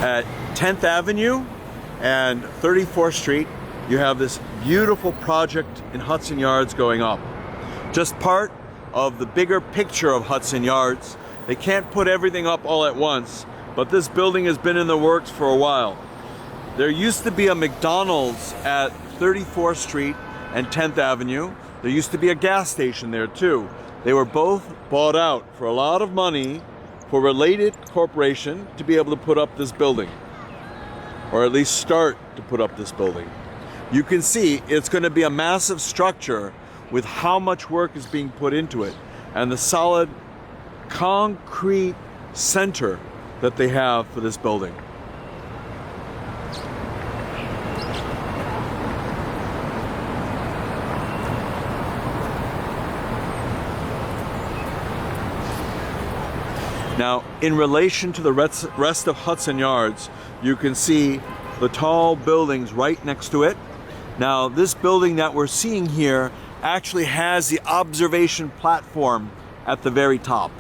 At 10th Avenue and 34th Street, you have this beautiful project in Hudson Yards going up. Just part of the bigger picture of Hudson Yards. They can't put everything up all at once, but this building has been in the works for a while. There used to be a McDonald's at 34th Street and 10th Avenue. There used to be a gas station there too. They were both bought out for a lot of money for Related Corporation to be able to put up this building, or at least start to put up this building. You can see it's going to be a massive structure with how much work is being put into it and the solid concrete center that they have for this building. Now, in relation to the rest of Hudson Yards, you can see the tall buildings right next to it. Now, this building that we're seeing here actually has the observation platform at the very top.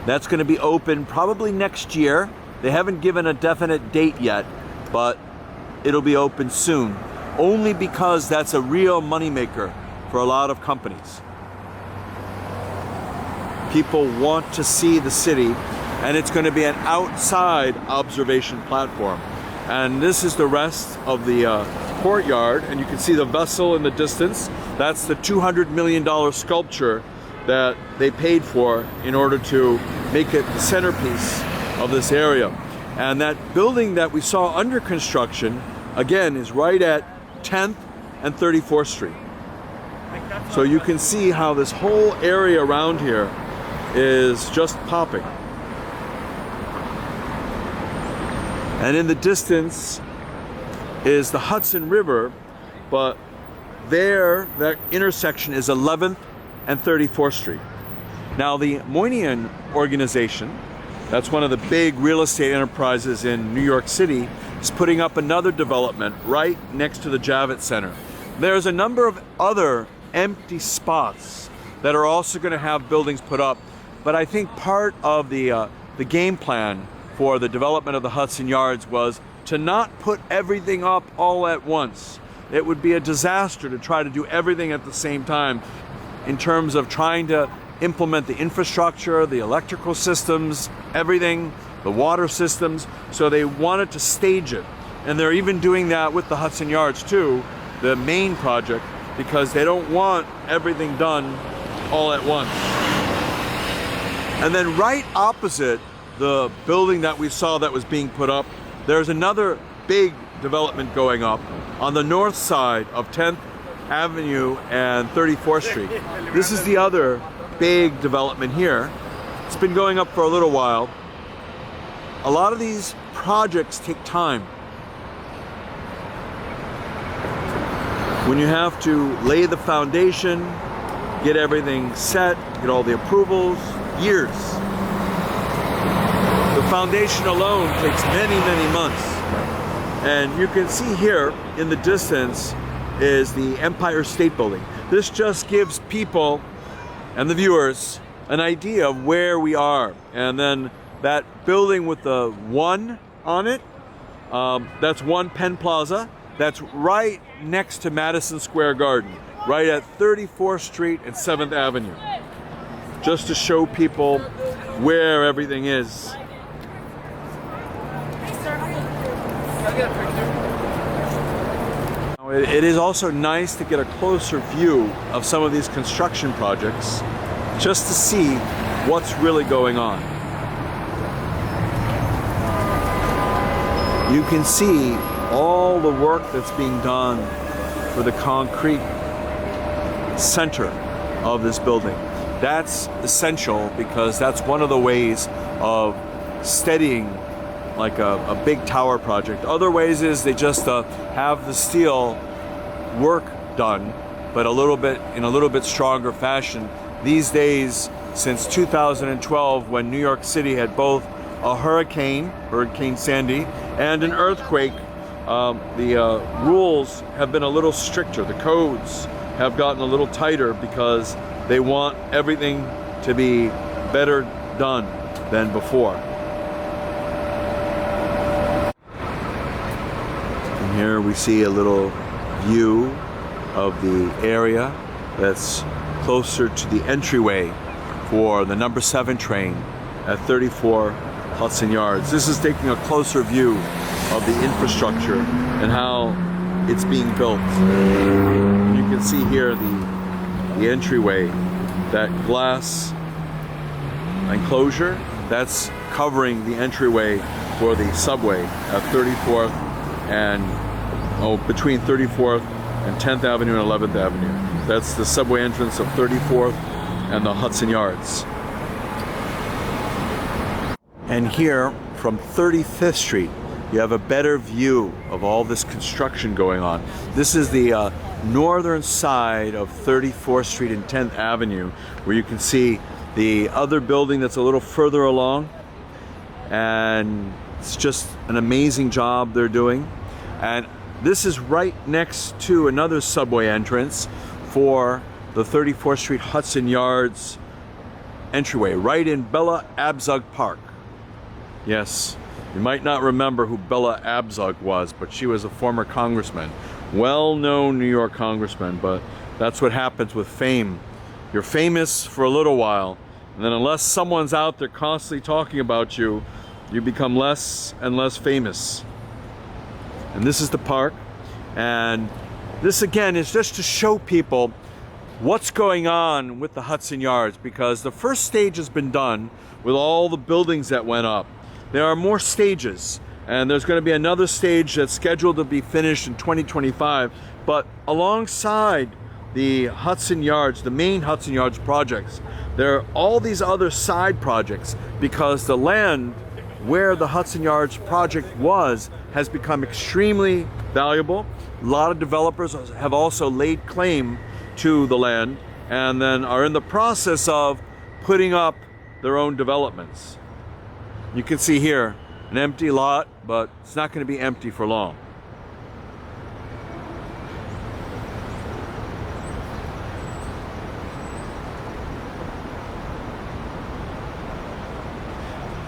That's going to be open probably next year. They haven't given a definite date yet, but it'll be open soon, only because that's a real moneymaker for a lot of companies. People want to see the city, and it's going to be an outside observation platform. And this is the rest of the courtyard, and you can see the vessel in the distance. That's the $200 million sculpture that they paid for in order to make it the centerpiece of this area. And that building that we saw under construction, again, is right at 10th and 34th Street. So you can see how this whole area around here is just popping. And in the distance is the Hudson River, but there, that intersection is 11th and 34th Street. Now, the Moynihan organization, that's one of the big real estate enterprises in New York City, is putting up another development right next to the Javits Center. There's a number of other empty spots that are also going to have buildings put up, but I think part of the game plan for the development of the Hudson Yards was to not put everything up all at once. It would be a disaster to try to do everything at the same time in terms of trying to implement the infrastructure, the electrical systems, everything, the water systems. So they wanted to stage it. And they're even doing that with the Hudson Yards too, the main project, because they don't want everything done all at once. And then right opposite the building that we saw that was being put up, there's another big development going up on the north side of 10th Avenue and 34th Street. This is the other big development here. It's been going up for a little while. A lot of these projects take time. When you have to lay the foundation, get everything set, get all the approvals, years. The foundation alone takes many, many months. And you can see here in the distance is the Empire State Building. This just gives people and the viewers an idea of where we are. And then that building with the 1 on it, that's One Penn Plaza. That's right next to Madison Square Garden, right at 34th Street and 7th Avenue. Just to show people where everything is. It is also nice to get a closer view of some of these construction projects just to see what's really going on. You can see all the work that's being done for the concrete center of this building. That's essential because that's one of the ways of steadying like a big tower project. Other ways is they just have the steel work done, but in a little bit stronger fashion. These days, since 2012, when New York City had both a Hurricane Sandy, and an earthquake, the rules have been a little stricter. The codes have gotten a little tighter because they want everything to be better done than before. Here we see a little view of the area that's closer to the entryway for the number 7 train at 34 Hudson Yards. This is taking a closer view of the infrastructure and how it's being built. You can see here the entryway, that glass enclosure, that's covering the entryway for the subway at 34th and between 34th and 10th Avenue and 11th Avenue. That's the subway entrance of 34th and the Hudson Yards. And here from 35th Street, you have a better view of all this construction going on. This is the northern side of 34th Street and 10th Avenue, where you can see the other building that's a little further along. And it's just an amazing job they're doing. And this is right next to another subway entrance for the 34th Street Hudson Yards entryway, right in Bella Abzug Park. Yes, you might not remember who Bella Abzug was, but she was a former congressman, well-known New York congressman, but that's what happens with fame. You're famous for a little while, and then unless someone's out there constantly talking about you, you become less and less famous. And this is the park, and this again is just to show people what's going on with the Hudson Yards, because the first stage has been done with all the buildings that went up. There are more stages, and there's going to be another stage that's scheduled to be finished in 2025, but alongside the Hudson Yards, the main Hudson Yards projects, there are all these other side projects, because the land where the Hudson Yards project was has become extremely valuable. A lot of developers have also laid claim to the land and then are in the process of putting up their own developments. You can see here an empty lot, but it's not going to be empty for long.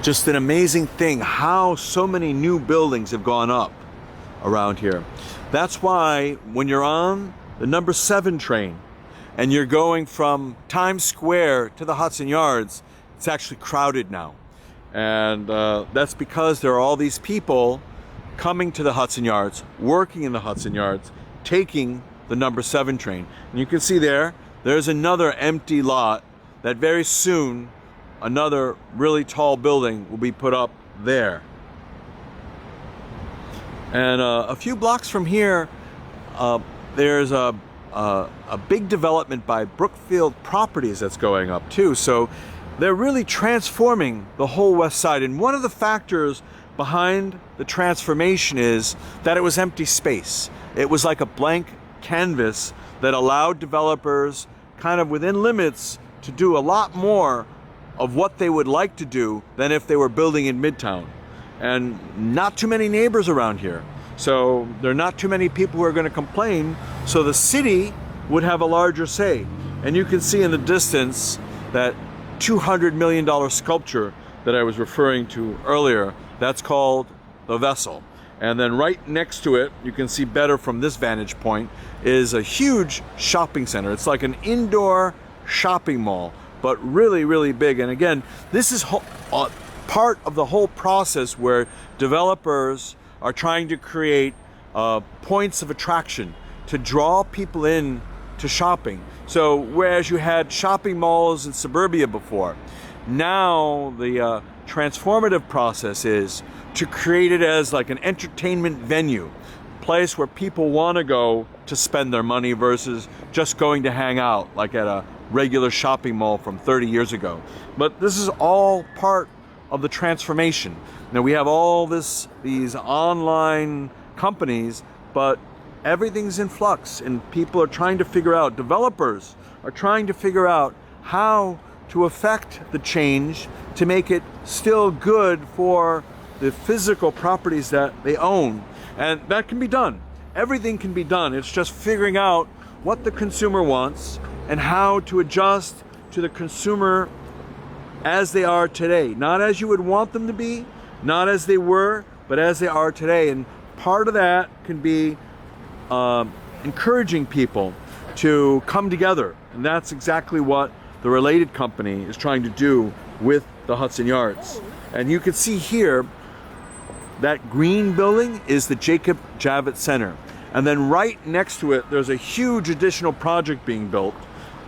Just an amazing thing how so many new buildings have gone up around here. That's why when you're on the number 7 train and you're going from Times Square to the Hudson Yards, it's actually crowded now. And that's because there are all these people coming to the Hudson Yards, working in the Hudson Yards, taking the number 7 train. And you can see there's another empty lot that very soon another really tall building will be put up there. And a few blocks from here, there's a big development by Brookfield Properties that's going up too. So they're really transforming the whole west side. And one of the factors behind the transformation is that it was empty space. It was like a blank canvas that allowed developers kind of within limits to do a lot more of what they would like to do than if they were building in Midtown. And not too many neighbors around here. So there are not too many people who are going to complain. So the city would have a larger say. And you can see in the distance that $200 million sculpture that I was referring to earlier, that's called the Vessel. And then right next to it, you can see better from this vantage point, is a huge shopping center. It's like an indoor shopping mall, but really, really big. And again, this is part of the whole process where developers are trying to create points of attraction to draw people in to shopping. So whereas you had shopping malls in suburbia before, now the transformative process is to create it as like an entertainment venue, place where people want to go to spend their money versus just going to hang out like at a regular shopping mall from 30 years ago. But this is all part of the transformation. Now we have all these online companies, but everything's in flux and people are trying to figure out, developers are trying to figure out how to affect the change to make it still good for the physical properties that they own. And that can be done. Everything can be done. It's just figuring out what the consumer wants and how to adjust to the consumer as they are today. Not as you would want them to be, not as they were, but as they are today. And part of that can be encouraging people to come together. And that's exactly what the Related company is trying to do with the Hudson Yards. And you can see here, that green building is the Jacob Javits Center. And then right next to it, there's a huge additional project being built.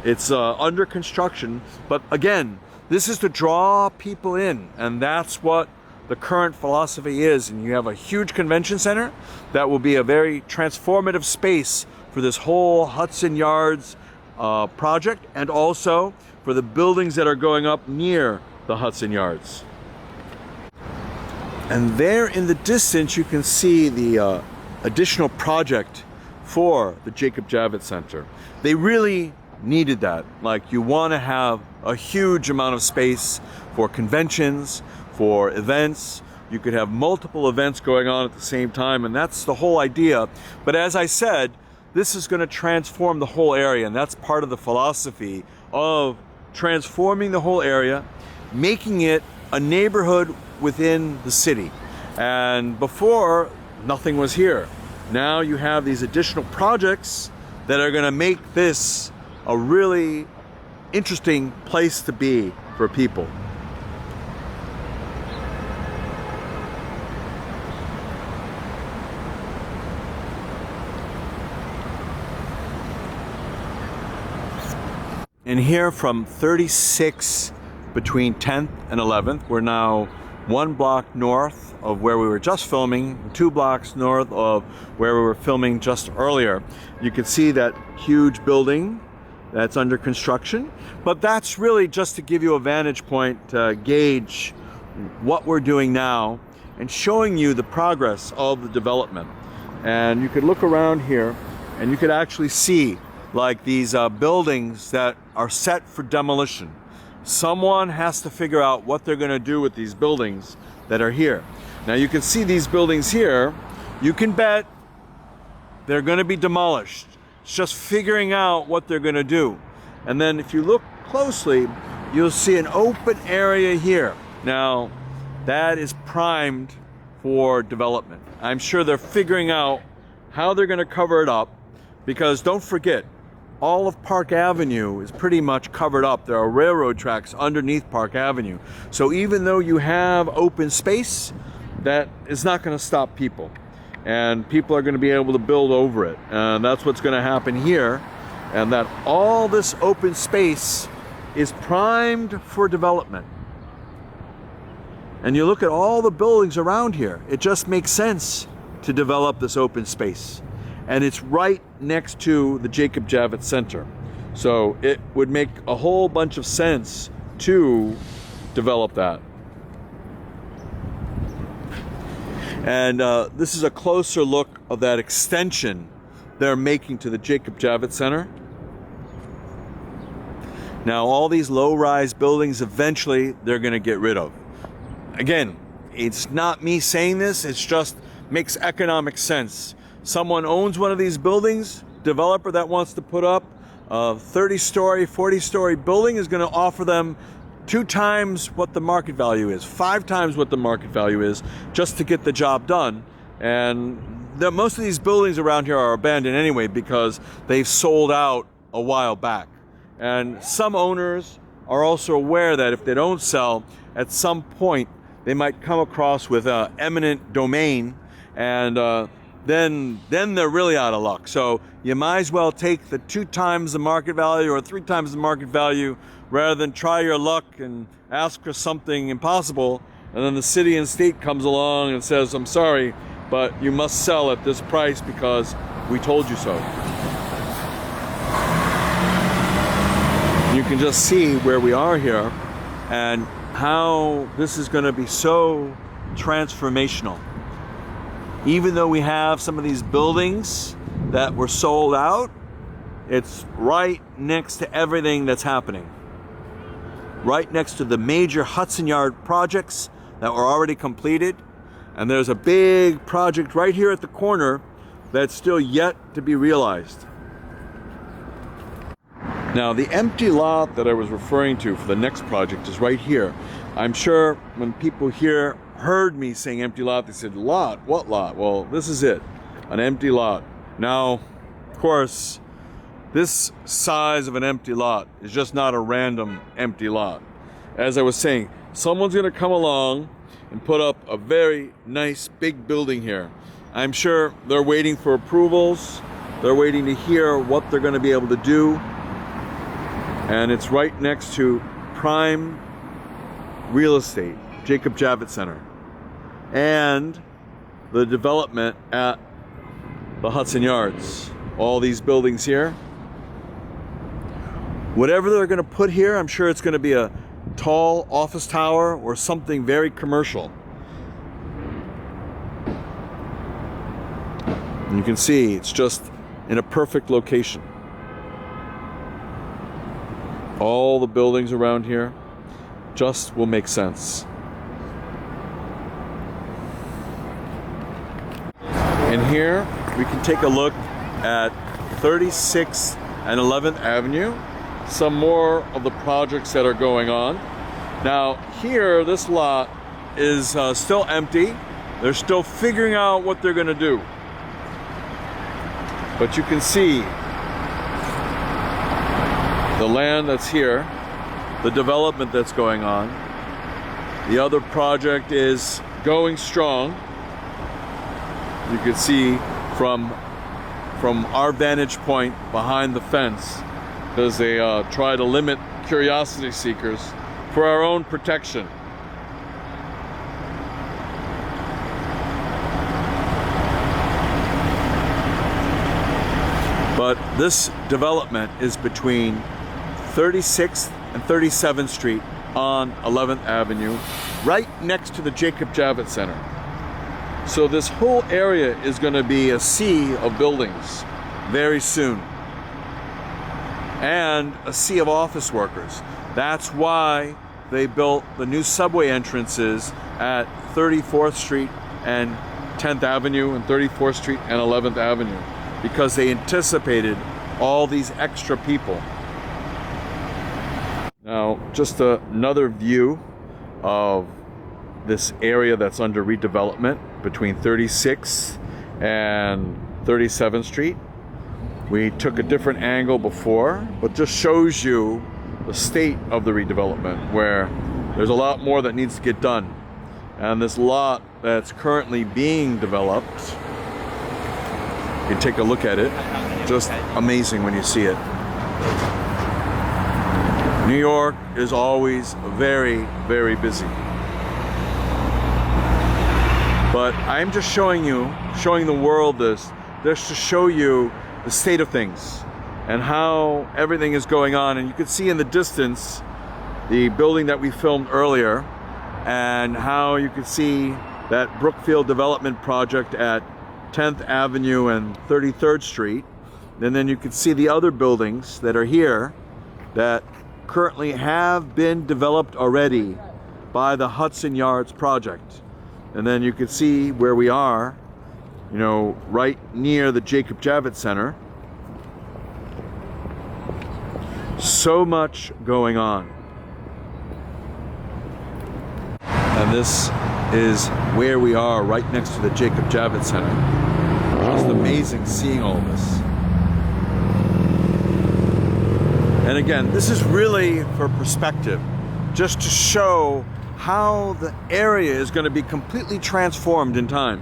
It's under construction, but again, this is to draw people in, and that's what the current philosophy is. And you have a huge convention center that will be a very transformative space for this whole Hudson Yards project, and also for the buildings that are going up near the Hudson Yards. And there in the distance, you can see the additional project for the Jacob Javits Center. They really needed that. Like, you want to have a huge amount of space for conventions, for events. You could have multiple events going on at the same time, and that's the whole idea. But as I said, this is going to transform the whole area, and that's part of the philosophy of transforming the whole area, making it a neighborhood within the city. And before, nothing was here. Now you have these additional projects that are going to make this a really interesting place to be for people. And here from 36 between 10th and 11th, we're now 1 block north of where we were just filming, 2 blocks north of where we were filming just earlier. You can see that huge building that's under construction, but that's really just to give you a vantage point to gauge what we're doing now and showing you the progress of the development. And you could look around here and you could actually see like these buildings that are set for demolition. Someone has to figure out what they're going to do with these buildings that are here. Now you can see these buildings here. You can bet they're going to be demolished. It's just figuring out what they're going to do. And then if you look closely, you'll see an open area here. Now that is primed for development. I'm sure they're figuring out how they're going to cover it up, because don't forget, all of Park Avenue is pretty much covered up. There are railroad tracks underneath Park Avenue. So even though you have open space, that is not going to stop people. And people are going to be able to build over it. And that's what's going to happen here. And that all this open space is primed for development. And you look at all the buildings around here, it just makes sense to develop this open space. And it's right next to the Jacob Javits Center. So it would make a whole bunch of sense to develop that. And this is a closer look of that extension they're making to the Jacob Javits Center. Now all these low-rise buildings, eventually they're going to get rid of. Again, it's not me saying this, it's just makes economic sense. Someone owns one of these buildings, developer that wants to put up a 30-story, 40-story building is going to offer them 2 times what the market value is, 5 times what the market value is, just to get the job done. And most of these buildings around here are abandoned anyway because they've sold out a while back. And some owners are also aware that if they don't sell, at some point they might come across with an eminent domain, and then they're really out of luck. So you might as well take the 2 times the market value or 3 times the market value rather than try your luck and ask for something impossible, and then the city and state comes along and says, I'm sorry, but you must sell at this price because we told you so. You can just see where we are here and how this is going to be so transformational. Even though we have some of these buildings that were sold out, it's right next to everything that's happening. Right next to the major Hudson Yard projects that were already completed. And there's a big project right here at the corner that's still yet to be realized. Now, the empty lot that I was referring to for the next project is right here. I'm sure when people hear heard me saying empty lot, they said, lot? What lot? Well, this is it, an empty lot. Now, of course, this size of an empty lot is just not a random empty lot. As I was saying, someone's gonna come along and put up a very nice big building here. I'm sure they're waiting for approvals. They're waiting to hear what they're gonna be able to do. And it's right next to prime real estate, Jacob Javits Center, and the development at the Hudson Yards. All these buildings here. Whatever they're gonna put here, I'm sure it's gonna be a tall office tower or something very commercial. And you can see it's just in a perfect location. All the buildings around here just will make sense. And here we can take a look at 36th and 11th Avenue. Some more of the projects that are going on. Now here, this lot is still empty. They're still figuring out what they're gonna do. But you can see the land that's here, the development that's going on. The other project is going strong. You can see from our vantage point behind the fence, as they try to limit curiosity seekers for our own protection. But this development is between 36th and 37th Street on 11th Avenue, right next to the Jacob Javits Center. So this whole area is going to be a sea of buildings very soon, and a sea of office workers. That's why they built the new subway entrances at 34th Street and 10th Avenue and 34th Street and 11th Avenue, because they anticipated all these extra people. Now, just another view of this area that's under redevelopment between 36th and 37th Street. We took a different angle before, but just shows you the state of the redevelopment, where there's a lot more that needs to get done. And this lot that's currently being developed, you can take a look at it. Just amazing when you see it. New York is always very, very busy. But I'm just showing the world this, just to show you the state of things and how everything is going on. And you can see in the distance the building that we filmed earlier, and how you can see that Brookfield development project at 10th Avenue and 33rd Street. And then you can see the other buildings that are here that currently have been developed already by the Hudson Yards project. And then you can see where we are, you know, right near the Jacob Javits Center. So much going on. And this is where we are, right next to the Jacob Javits Center. It's amazing seeing all this. And again, this is really for perspective, just to show how the area is going to be completely transformed in time.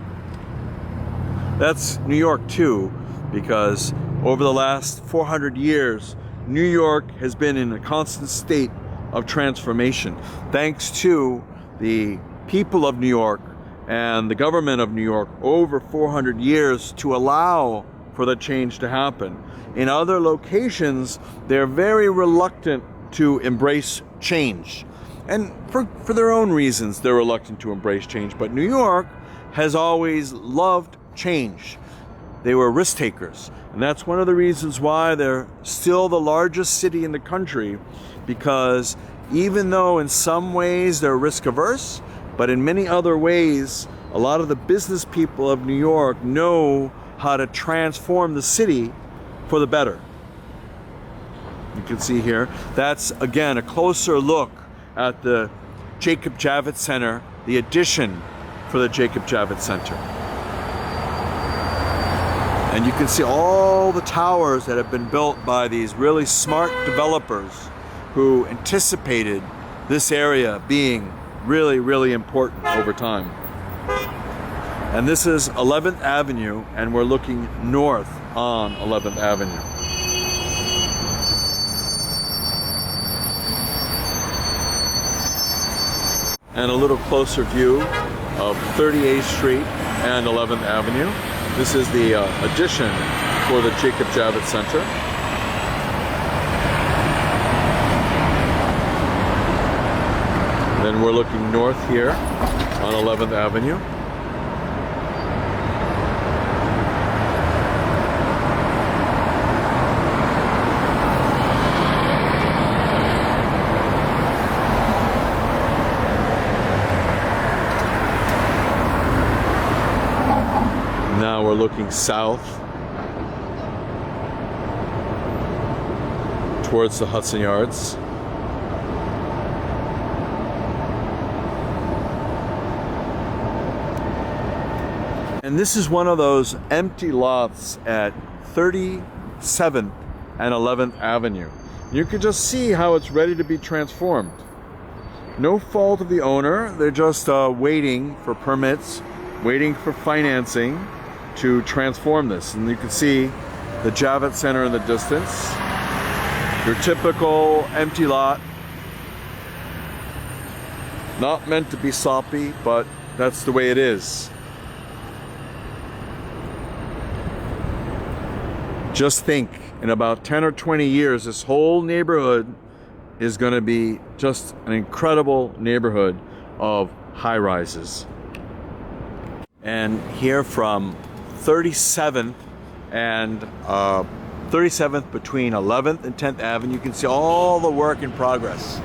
That's New York too, because over the last 400 years, New York has been in a constant state of transformation, thanks to the people of New York and the government of New York over 400 years to allow for the change to happen. In other locations, they're very reluctant to embrace change. And for their own reasons, they're reluctant to embrace change. But New York has always loved change. They were risk takers. And that's one of the reasons why they're still the largest city in the country, because even though in some ways they're risk averse, but in many other ways, a lot of the business people of New York know how to transform the city for the better. You can see here, that's again a closer look at the Jacob Javits Center the addition for the Jacob Javits Center. And you can see all the towers that have been built by these really smart developers who anticipated this area being really, really important over time. And this is 11th Avenue, and we're looking north on 11th Avenue. And a little closer view of 38th Street and 11th Avenue. This is the addition for the Jacob Javits Center. Then we're looking north here on 11th Avenue. Now we're looking south towards the Hudson Yards. And this is one of those empty lots at 37th and 11th Avenue. You can just see how it's ready to be transformed. No fault of the owner. They're just waiting for permits, waiting for financing to transform this. And you can see the Javits Center in the distance. Your typical empty lot. Not meant to be sloppy, but that's the way it is. Just think, in about 10 or 20 years, this whole neighborhood is going to be just an incredible neighborhood of high-rises. And here from 37th and 37th between 11th and 10th Avenue, you can see all the work in progress.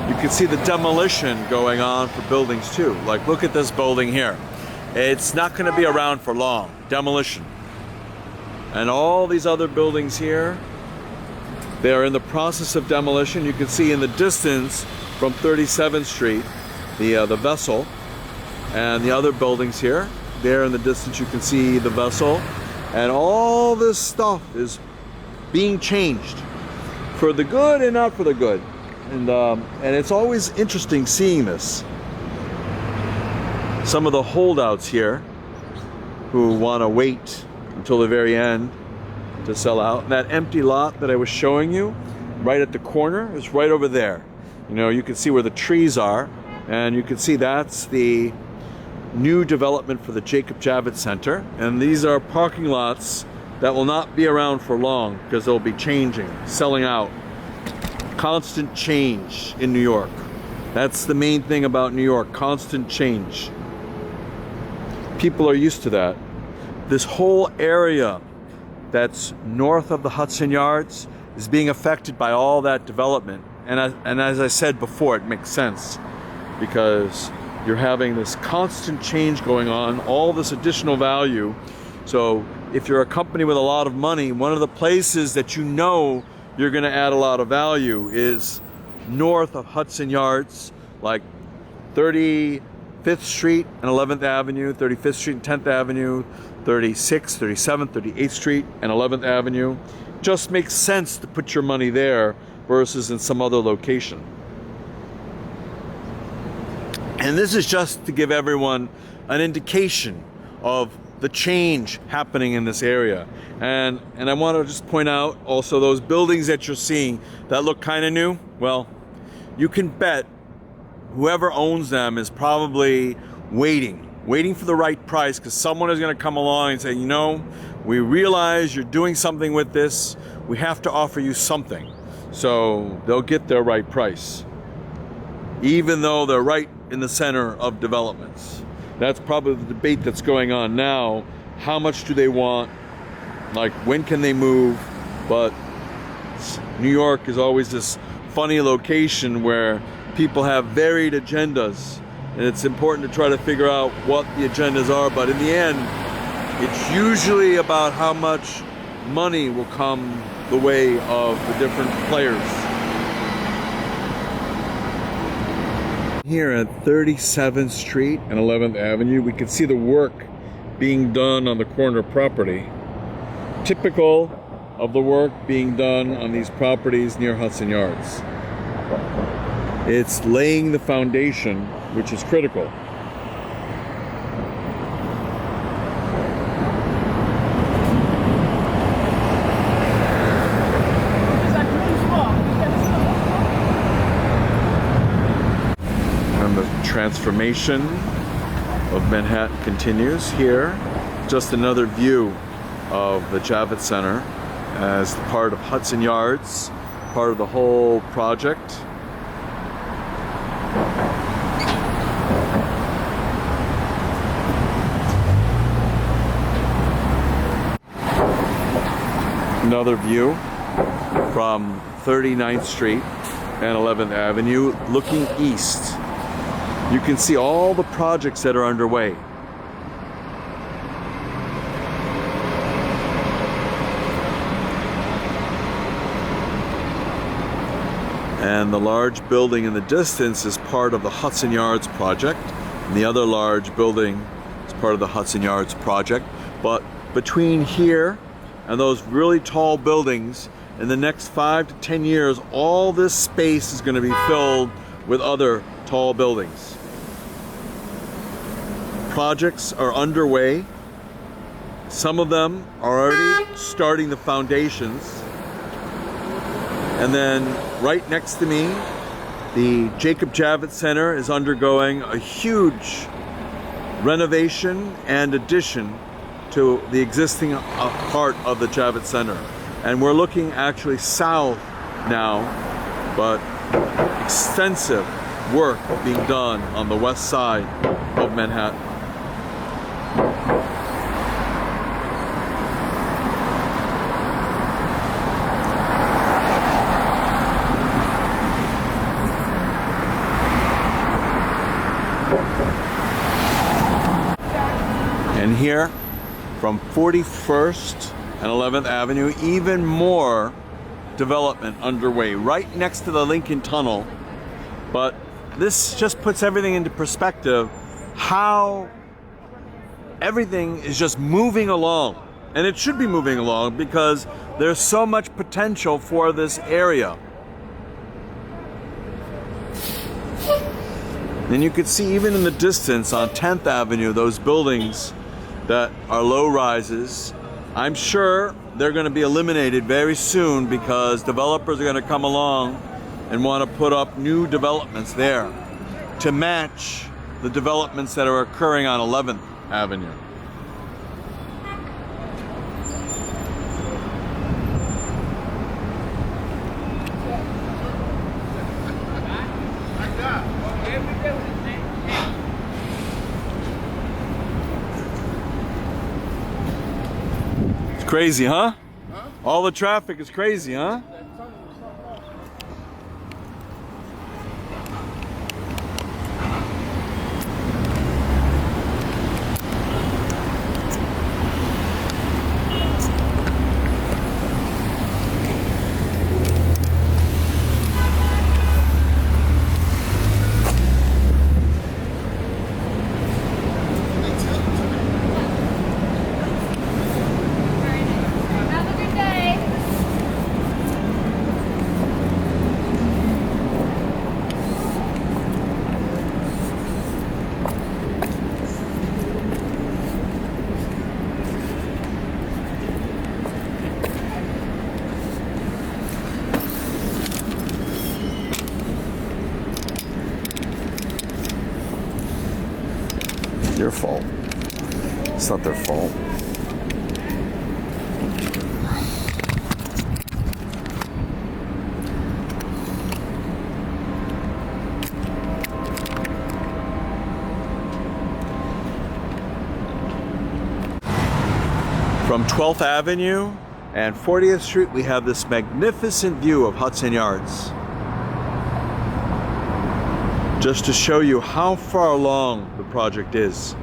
You can see the demolition going on for buildings too. Like, look at this building here. It's not going to be around for long. Demolition. And all these other buildings here, they are in the process of demolition. You can see in the distance from 37th Street, the vessel, and the other buildings here. There in the distance you can see the vessel, and all this stuff is being changed for the good and not for the good. And it's always interesting seeing this. Some of the holdouts here who want to wait until the very end to sell out. And that empty lot that I was showing you right at the corner is right over there. You know, you can see where the trees are, and you can see that's the new development for the Jacob Javits Center. And these are parking lots that will not be around for long because they'll be changing, selling out. Constant change in New York. That's the main thing about New York, constant change. People are used to that. This whole area that's north of the Hudson Yards is being affected by all that development. And as I said before, it makes sense because you're having this constant change going on, all this additional value. So if you're a company with a lot of money, one of the places that you know you're going to add a lot of value is north of Hudson Yards, like 35th Street and 11th Avenue, 35th Street and 10th Avenue, 36th, 37th, 38th Street and 11th Avenue. Just makes sense to put your money there versus in some other location. And this is just to give everyone an indication of the change happening in this area. And I want to just point out also those buildings that you're seeing that look kind of new. Well, you can bet whoever owns them is probably waiting for the right price, because someone is going to come along and say, you know, we realize you're doing something with this. We have to offer you something. So they'll get their right price, even though they're right in the center of developments. That's probably the debate that's going on now. How much do they want? Like, when can they move? But New York is always this funny location where people have varied agendas, and it's important to try to figure out what the agendas are. But in the end, it's usually about how much money will come the way of the different players. Here at 37th Street and 11th Avenue, we can see the work being done on the corner property. Typical of the work being done on these properties near Hudson Yards. It's laying the foundation, which is critical. And the transformation of Manhattan continues here. Just another view of the Javits Center as part of Hudson Yards, part of the whole project. Another view from 39th Street and 11th Avenue looking east. You can see all the projects that are underway. And the large building in the distance is part of the Hudson Yards project. And the other large building is part of the Hudson Yards project. But between here and those really tall buildings, in the next 5 to 10 years, all this space is going to be filled with other tall buildings. Projects are underway. Some of them are already starting the foundations. And then right next to me, the Jacob Javits Center is undergoing a huge renovation and addition to the existing part of the Javits Center. And we're looking actually south now, but extensive work being done on the west side of Manhattan. And here, from 41st and 11th Avenue, even more development underway right next to the Lincoln Tunnel. But this just puts everything into perspective, how everything is just moving along. And it should be moving along because there's so much potential for this area. And you could see even in the distance on 10th Avenue, those buildings that are low rises. I'm sure they're going to be eliminated very soon because developers are going to come along and want to put up new developments there to match the developments that are occurring on 11th Avenue. Crazy, huh? All the traffic is crazy, huh? Your fault. It's not their fault. From 12th Avenue and 40th Street, we have this magnificent view of Hudson Yards. Just to show you how far along the project is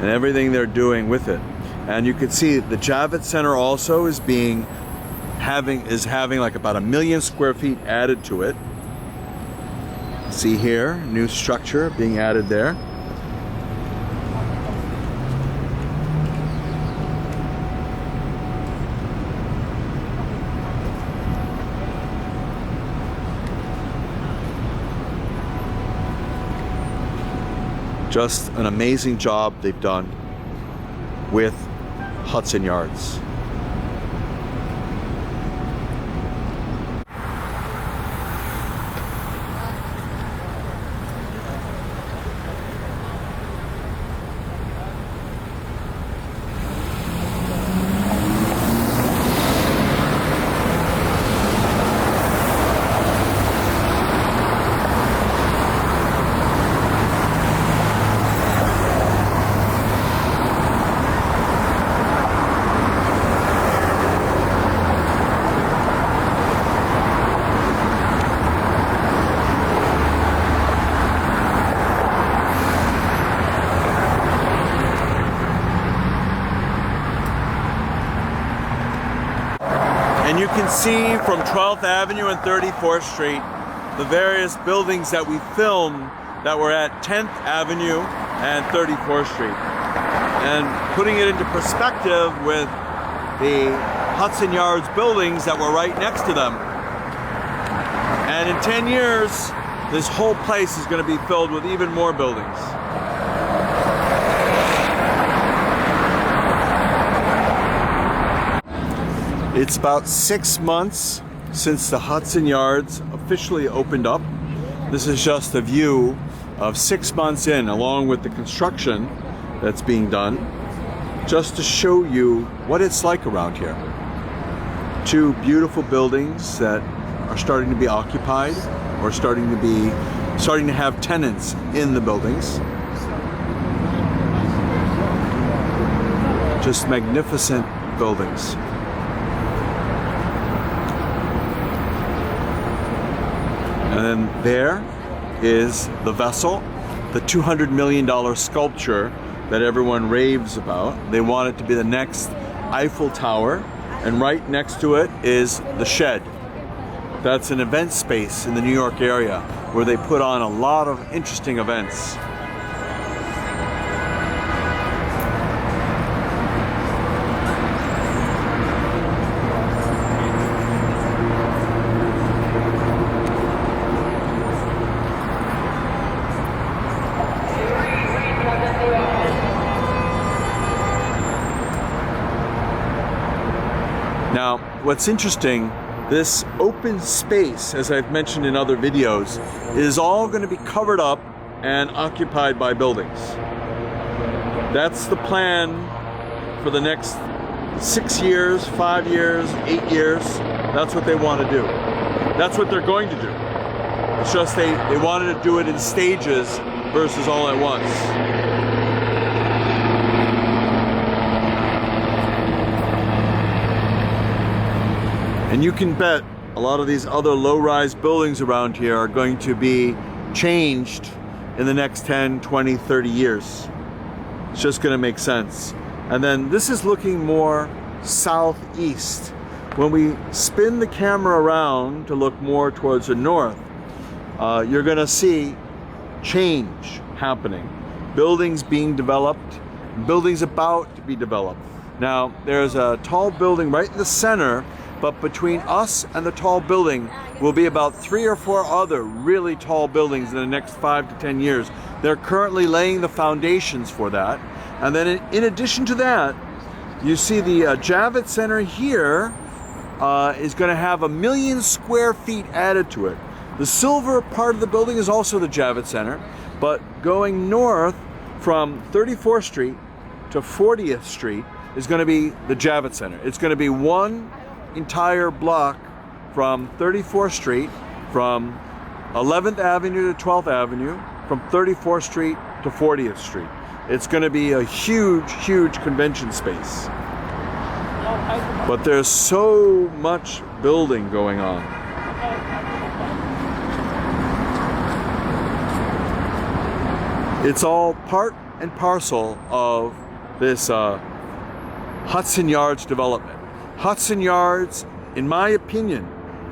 and everything they're doing with it. And you can see the Javits Center also is having like about 1 million square feet added to it. See here, new structure being added there. Just an amazing job they've done with Hudson Yards. And you can see from 12th Avenue and 34th Street the various buildings that we filmed that were at 10th Avenue and 34th Street. And putting it into perspective with the Hudson Yards buildings that were right next to them. And in 10 years, this whole place is going to be filled with even more buildings. It's about 6 months since the Hudson Yards officially opened up. This is just a view of 6 months in, along with the construction that's being done, just to show you what it's like around here. 2 beautiful buildings that are starting to be occupied, or starting to have tenants in the buildings. Just magnificent buildings. And then there is the vessel, the $200 million sculpture that everyone raves about. They want it to be the next Eiffel Tower, and right next to it is the Shed. That's an event space in the New York area where they put on a lot of interesting events. Now, what's interesting, this open space, as I've mentioned in other videos, is all going to be covered up and occupied by buildings. That's the plan for the next 6 years, 5 years, 8 years. That's what they want to do. That's what they're going to do. It's just they wanted to do it in stages versus all at once. And you can bet a lot of these other low-rise buildings around here are going to be changed in the next 10, 20, 30 years. It's just going to make sense. And then this is looking more southeast. When we spin the camera around to look more towards the north, you're going to see change happening. Buildings being developed, buildings about to be developed. Now, there's a tall building right in the center, but between us and the tall building will be about 3 or 4 other really tall buildings in the next 5 to 10 years. They're currently laying the foundations for that. And then in addition to that, you see the Javits Center here is going to have 1 million square feet added to it. The silver part of the building is also the Javits Center, but going north from 34th Street to 40th Street is going to be the Javits Center. It's going to be one entire block from 34th Street, from 11th Avenue to 12th Avenue, from 34th Street to 40th Street. It's going to be a huge, huge convention space. But there's so much building going on. It's all part and parcel of this Hudson Yards development. Hudson Yards, in my opinion,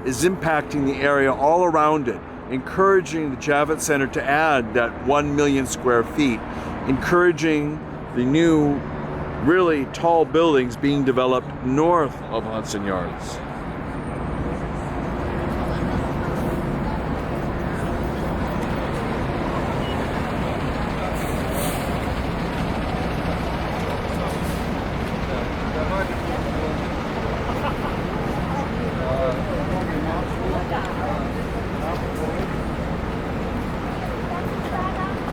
is impacting the area all around it encouraging the Javits Center to add that 1 million square feet, encouraging the new, really tall buildings being developed north of Hudson Yards.